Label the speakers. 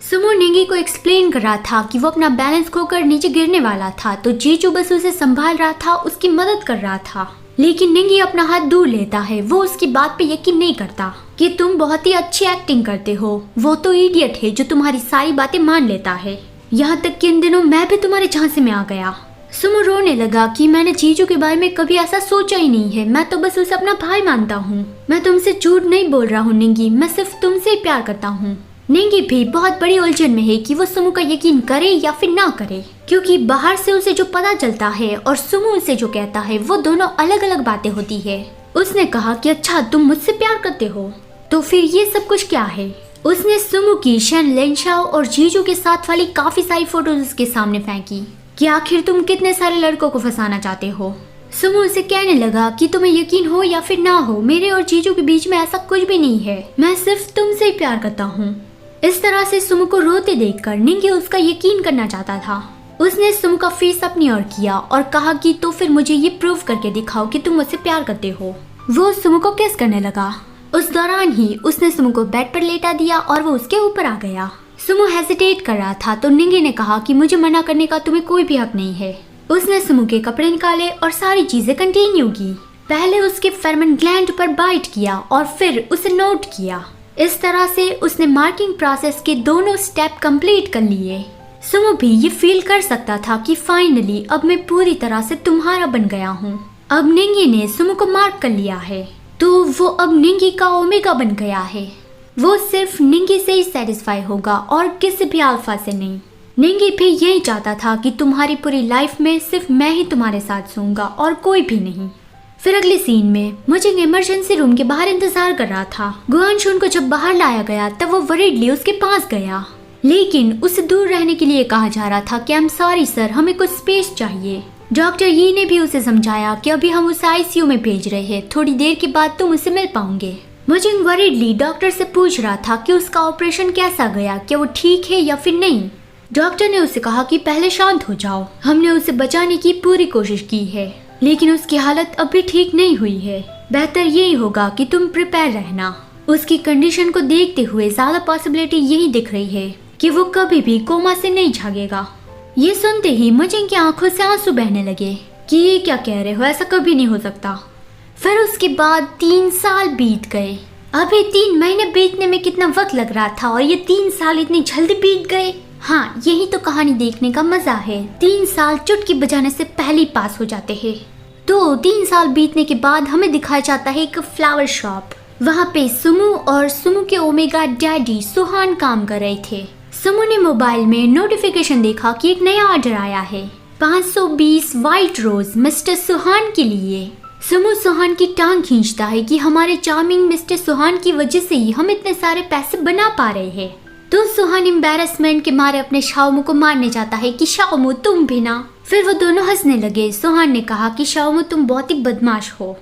Speaker 1: Sumo निंगी को explain कर रहा था कि वो अपना बैलेंस खोकर नीचे गिरने वाला था, तो जीजू बस उसे संभाल रहा था, उसकी मदद कर रहा था। लेकिन निंगी अपना हाथ दूर लेता है। वो उसकी बात पे यकीन नहीं करता कि तुम बहुत ही अच्छी एक्टिंग करते हो। वो तो इडियट है जो तुम्हारी सारी बातें मान लेता है। यहाँ तक कि इन दिनों मैं भी तुम्हारे झांसे में आ गया। सुमो रोने लगा कि मैंने जीजू के बारे में कभी ऐसा सोचा ही नहीं है। मैं तो बस उसे अपना भाई मानता हूँ। मैं तुमसे झूठ नहीं बोल रहा हूँ निंगी, मैं सिर्फ तुमसे ही प्यार करता हूँ। निंगी भी बहुत बड़ी उलझन में है कि वो सुमो का यकीन करे या फिर ना करे, क्योंकि बाहर से उसे जो पता चलता है और सुमो उसे जो कहता है वो दोनों अलग अलग बातें होती है। उसने कहा कि अच्छा तुम मुझसे प्यार करते हो, तो फिर ये सब कुछ क्या है। उसने सुमो की शन लेंशाओ और जीजू के साथ वाली काफी सारी फोटोज उसके सामने फेंकी कि आखिर तुम कितने सारे लड़कों को फंसाना चाहते हो। सुमो उसे कहने लगा कि तुम्हें यकीन हो या फिर ना हो, मेरे और जीजू के बीच में ऐसा कुछ भी नहीं है। मैं सिर्फ तुमसे ही प्यार करता हूँ। इस तरह से सुमो को रोते देखकर निंगी उसका यकीन करना चाहता था। उसने सुमो का फेस अपनी ओर किया और कहा कि तो फिर मुझे ये प्रूव करके दिखाओ कि तुम मुझसे प्यार करते हो। वो सुमो को किस करने लगा। उस दौरान ही उसने सुमो को बेड पर लेटा दिया और वो उसके ऊपर आ गया। सुमो हेजिटेट कर रहा था, तो निंगी ने कहा कि मुझे मना करने का तुम्हें कोई भी हक नहीं है। उसने सुमो के कपड़े निकाले और सारी चीजें कंटिन्यू की। पहले उसके फेरोमोन ग्लैंड पर बाइट किया और फिर उसे नोट किया। इस तरह से उसने मार्किंग प्रोसेस के दोनों स्टेप कंप्लीट कर लिए। सुमो भी ये फील कर सकता था कि फाइनली अब मैं पूरी तरह से तुम्हारा बन गया हूँ। अब निंगी ने सुमो को मार्क कर लिया है, तो वो अब निंगी का ओमेगा बन गया है। वो सिर्फ निंगी से ही सेटिस्फाई होगा और किसी भी अल्फा से नहीं। निंगी भी यही चाहता था कि तुम्हारी पूरी लाइफ में सिर्फ मैं ही तुम्हारे साथ सोऊंगा और कोई भी नहीं। फिर अगले सीन में मुझे इमरजेंसी रूम के बाहर इंतजार कर रहा था। गुआनशुन को जब बाहर लाया गया तब वो वरीडली उसके पास गया, लेकिन उसे दूर रहने के लिए कहा जा रहा था कि आई एम सॉरी सर, हमें कुछ स्पेस चाहिए। डॉक्टर यी ने भी उसे समझाया कि अभी हम उसे आईसीयू में भेज रहे हैं, थोड़ी देर के बाद तुम उसे मिल पाओगे। मुझे वरीडली डॉक्टर से पूछ रहा था कि उसका ऑपरेशन कैसा गया, क्या वो ठीक है या फिर नहीं। डॉक्टर ने उसे कहा कि पहले शांत हो जाओ, हमने उसे बचाने की पूरी कोशिश की है, लेकिन उसकी हालत अभी ठीक नहीं हुई है। बेहतर यही होगा कि तुम प्रिपेयर रहना। उसकी कंडीशन को देखते हुए ज्यादा पॉसिबिलिटी यही दिख रही है कि वो कभी भी कोमा से नहीं जागेगा। ये सुनते ही मुझे की आंखों से आंसू बहने लगे कि ये क्या कह रहे हो, ऐसा कभी नहीं हो सकता। फिर उसके बाद 3 साल बीत गए। अभी 3 महीने बीतने में कितना वक्त लग रहा था और ये 3 साल इतनी जल्दी बीत गए। हाँ, यही तो कहानी देखने का मजा है। 3 साल चुटकी बजाने से पहले पास हो जाते हैं। तो 3 साल बीतने के बाद हमें दिखाया जाता है एक फ्लावर शॉप। वहाँ पे सुमो और सुमो के ओमेगा डैडी सुहान काम कर रहे थे। सुमो ने मोबाइल में नोटिफिकेशन देखा कि एक नया ऑर्डर आया है, 520 व्हाइट रोज मिस्टर सुहान के लिए। सुमो सुहान की टांग खींचता है कि हमारे चार्मिंग मिस्टर सुहान की वजह से ही हम इतने सारे पैसे बना पा रहे हैं। तो सुहान एम्बैरेसमेंट के मारे अपने शाओमो को मारने जाता है कि शाओमो तुम भी ना। फिर वो दोनों हंसने लगे। सुहान ने कहा कि शाओमो तुम बहुत ही बदमाश हो।